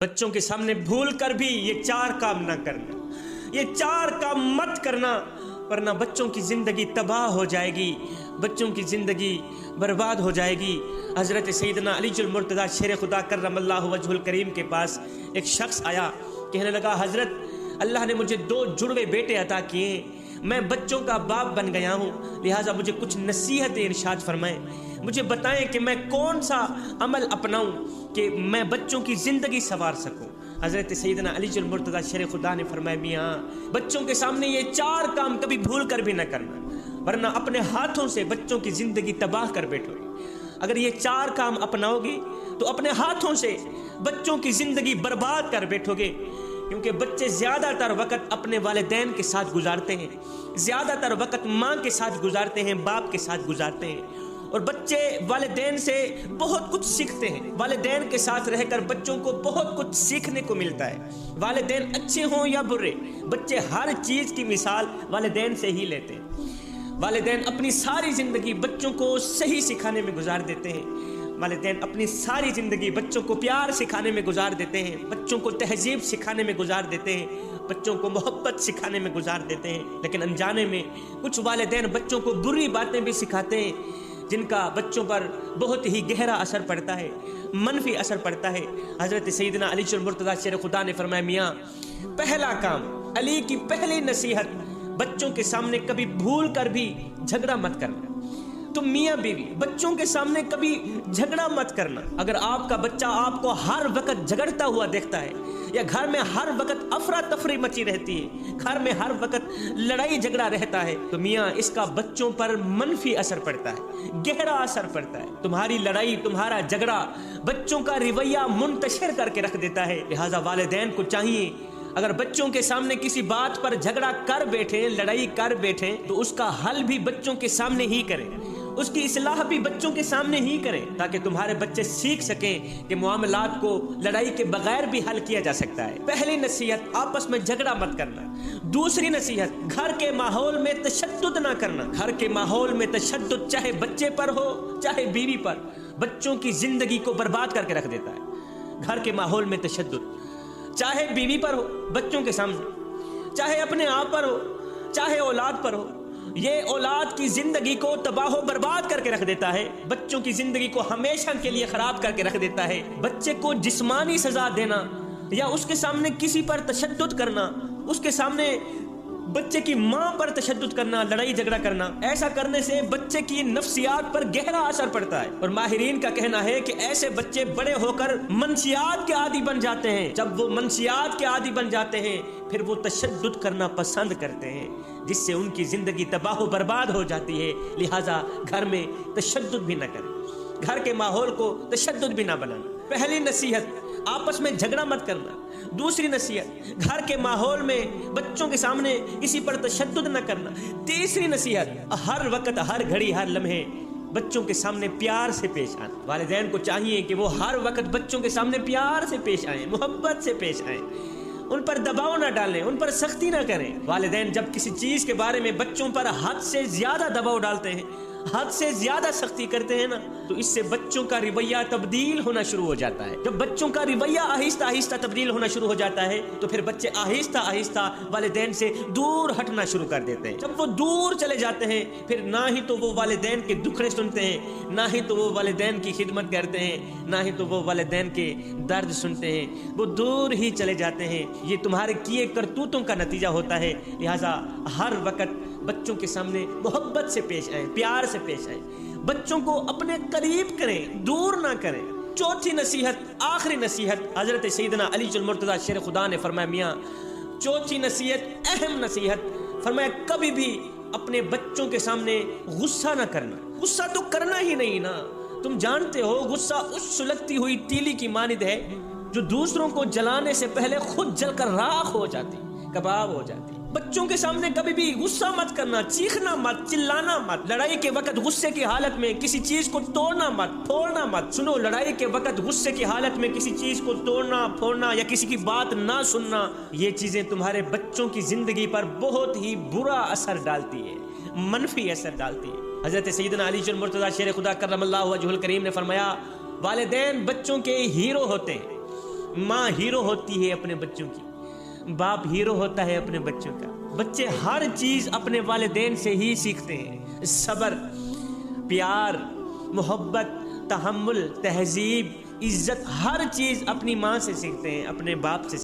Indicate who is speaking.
Speaker 1: بچوں کے سامنے بھول کر بھی یہ 4 کام نہ کرنا، یہ 4 کام مت کرنا، ورنہ بچوں کی زندگی تباہ ہو جائے گی، بچوں کی زندگی برباد ہو جائے گی۔ حضرت سیدنا علی المرتضیٰ شیر خدا کرم اللہ وجہ الکریم کے پاس ایک شخص آیا، کہنے لگا حضرت اللہ نے مجھے 2 جڑوے بیٹے عطا کیے، میں بچوں کا باپ بن گیا ہوں، لہٰذا مجھے کچھ نصیحت ارشاد فرمائیں، مجھے بتائیں کہ میں کون سا عمل اپناؤں کہ میں بچوں کی زندگی سنوار سکوں۔ حضرت سیدنا علی المرتضیٰ شیر خدا نے فرمایا میاں بچوں کے سامنے یہ 4 کام کبھی بھول کر بھی نہ کرنا، ورنہ اپنے ہاتھوں سے بچوں کی زندگی تباہ کر بیٹھو گے۔ اگر یہ 4 کام اپناؤ گے تو اپنے ہاتھوں سے بچوں کی زندگی برباد کر بیٹھو گے، کیونکہ بچے زیادہ تر وقت اپنے والدین کے ساتھ گزارتے ہیں، زیادہ تر وقت ماں کے ساتھ گزارتے ہیں، باپ کے ساتھ گزارتے ہیں، اور بچے والدین سے بہت کچھ سیکھتے ہیں، والدین کے ساتھ رہ کر بچوں کو بہت کچھ سیکھنے کو ملتا ہے۔ والدین اچھے ہوں یا برے، بچے ہر چیز کی مثال والدین سے ہی لیتے ہیں۔ والدین اپنی ساری زندگی بچوں کو صحیح سکھانے میں گزار دیتے ہیں، والدین اپنی ساری زندگی بچوں کو پیار سکھانے میں گزار دیتے ہیں، بچوں کو تہذیب سکھانے میں گزار دیتے ہیں، بچوں کو محبت سکھانے میں گزار دیتے ہیں، لیکن انجانے میں کچھ والدین بچوں کو بری باتیں بھی سکھاتے ہیں، جن کا بچوں پر بہت ہی گہرا اثر پڑتا ہے، منفی اثر پڑتا ہے۔ حضرت سیدنا علی المرتضیٰ شیر خدا نے فرمایا میاں پہلا کام، علی کی پہلی نصیحت، بچوں کے سامنے کبھی بھول کر بھی جھگڑا مت کرنا۔ تم میاں بیوی بچوں کے سامنے کبھی جھگڑا مت کرنا۔ اگر آپ کا بچہ آپ کو ہر وقت جھگڑتا ہوا دیکھتا ہے، یا گھر میں ہر وقت افراتفری مچی رہتی ہے، گھر میں ہر وقت لڑائی جھگڑا رہتا ہے، تو میاں اس کا بچوں پر منفی اثر پڑتا ہے، گہرا اثر پڑتا ہے۔ تمہاری لڑائی، تمہارا جھگڑا بچوں کا رویہ منتشر کر کے رکھ دیتا ہے۔ لہٰذا والدین کو چاہیے اگر بچوں کے سامنے کسی بات پر جھگڑا کر بیٹھیں، لڑائی کر بیٹھیں، تو اس کا حل بھی بچوں کے سامنے ہی کریں، اس کی اصلاح بھی بچوں کے سامنے ہی کریں، تاکہ تمہارے بچے سیکھ سکیں کہ معاملات کو لڑائی کے بغیر بھی حل کیا جا سکتا ہے۔ پہلی نصیحت آپس میں جھگڑا مت کرنا۔ دوسری نصیحت گھر کے ماحول میں تشدد نہ کرنا۔ گھر کے ماحول میں تشدد چاہے بچے پر ہو چاہے بیوی پر، بچوں کی زندگی کو برباد کر کے رکھ دیتا ہے۔ گھر کے ماحول میں تشدد چاہے بیوی پر ہو، بچوں کے سامنے، چاہے اپنے آپ پر ہو، چاہے اولاد پر ہو، یہ اولاد کی زندگی کو تباہ و برباد کر کے رکھ دیتا ہے، بچوں کی زندگی کو ہمیشہ کے لیے خراب کر کے رکھ دیتا ہے۔ بچے کو جسمانی سزا دینا یا اس کے سامنے کسی پر تشدد کرنا، اس کے سامنے بچے کی ماں پر تشدد کرنا، لڑائی جھگڑا کرنا، ایسا کرنے سے بچے کی نفسیات پر گہرا اثر پڑتا ہے، اور ماہرین کا کہنا ہے کہ ایسے بچے بڑے ہو کر منشیات کے عادی بن جاتے ہیں۔ جب وہ منشیات کے عادی بن جاتے ہیں پھر وہ تشدد کرنا پسند کرتے ہیں، جس سے ان کی زندگی تباہ و برباد ہو جاتی ہے۔ لہٰذا گھر میں تشدد بھی نہ کریں، گھر کے ماحول کو تشدد بھی نہ بنانا۔ پہلی نصیحت آپس میں جھگڑا مت کرنا۔ دوسری نصیحت گھر کے ماحول میں بچوں کے سامنے کسی پر تشدد نہ کرنا۔ تیسری نصیحت ہر وقت، ہر گھڑی، ہر لمحے بچوں کے سامنے پیار سے پیش آنا۔ والدین کو چاہیے کہ وہ ہر وقت بچوں کے سامنے پیار سے پیش آئیں، محبت سے پیش آئیں، ان پر دباؤ نہ ڈالیں، ان پر سختی نہ کریں۔ والدین جب کسی چیز کے بارے میں بچوں پر حد سے زیادہ دباؤ ڈالتے ہیں، حد سے زیادہ سختی کرتے ہیں نا، تو اس سے بچوں کا رویہ تبدیل ہونا شروع ہو جاتا ہے۔ جب بچوں کا رویہ آہستہ آہستہ تبدیل ہونا شروع ہو جاتا ہے تو پھر بچے آہستہ آہستہ والدین سے دور ہٹنا شروع کر دیتے ہیں۔ جب وہ دور چلے جاتے ہیں پھر نہ ہی تو وہ والدین کے دکھڑے سنتے ہیں، نہ ہی تو وہ والدین کی خدمت کرتے ہیں، نہ ہی تو وہ والدین کے درد سنتے ہیں، وہ دور ہی چلے جاتے ہیں۔ یہ تمہارے کیے کرتوتوں کا نتیجہ ہوتا ہے۔ لہٰذا ہر وقت بچوں کے سامنے محبت سے پیش آئیں، پیار سے پیش آئیں، بچوں کو اپنے قریب کریں، دور نہ کریں۔ چوتھی نصیحت، آخری نصیحت، حضرت سیدنا علی المرتضیٰ شیر خدا نے فرمایا میاں چوتھی نصیحت، اہم نصیحت، فرمایا کبھی بھی اپنے بچوں کے سامنے غصہ نہ کرنا۔ غصہ تو کرنا ہی نہیں نا، تم جانتے ہو غصہ اس سلگتی ہوئی تیلی کی مانند ہے جو دوسروں کو جلانے سے پہلے خود جل کر راکھ ہو جاتی، کباب ہو جاتی۔ بچوں کے سامنے کبھی بھی غصہ مت کرنا، چیخنا مت، چلانا مت، لڑائی کے وقت غصے کی حالت میں کسی چیز کو توڑنا مت، پھوڑنا مت۔ سنو، لڑائی کے وقت غصے کی حالت میں کسی چیز کو توڑنا، پھوڑنا یا کسی کی بات نہ سننا، یہ چیزیں تمہارے بچوں کی زندگی پر بہت ہی برا اثر ڈالتی ہے، منفی اثر ڈالتی ہے۔ حضرت سیدنا علی المرتضیٰ شیر خدا کرم اللہ وجہ الکریم نے فرمایا والدین بچوں کے ہیرو ہوتے ہیں، ماں ہیرو ہوتی ہے اپنے بچوں کی، باپ ہیرو ہوتا ہے اپنے بچوں کا۔ بچے ہر چیز اپنے والدین سے ہی سیکھتے ہیں، صبر، پیار، محبت، تحمل، تہذیب، عزت، ہر چیز اپنی ماں سے سیکھتے ہیں، اپنے باپ سے